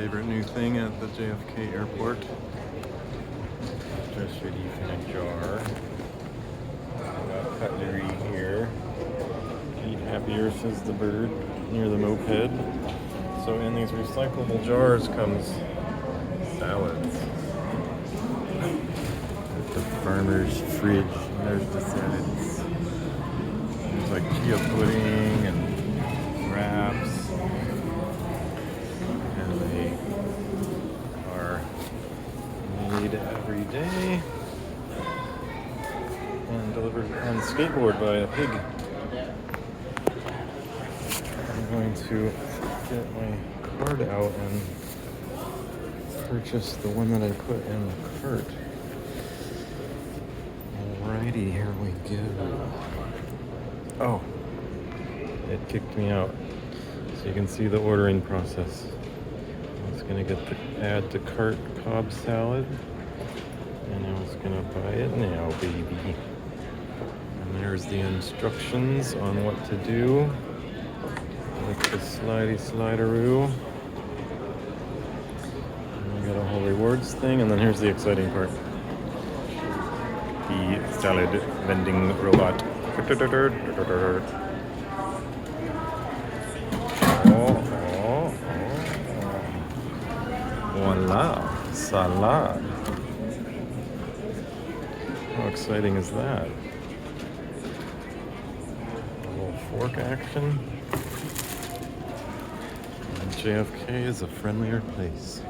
favorite new thing at the JFK airport. Just ready in a jar. Got cutlery here. Eat happier, says the bird near the moped. So in these recyclable jars comes salads. At the farmer's fridge, and there's the salads. There's like chia pudding and wraps. And they are made every day and delivered on skateboard by a pig. I'm going to get my card out and purchase the one that I put in the cart. Alrighty, here we go. Oh, it kicked me out. So you can see the ordering process. I was gonna get the add to cart Cobb salad, and I was gonna buy it now, baby. And there's the instructions on what to do with the slidey slideroo. And we got a whole rewards thing, and then here's the exciting part. The salad vending robot. Voila, salad. How exciting is that? A little fork action. And JFK is a friendlier place.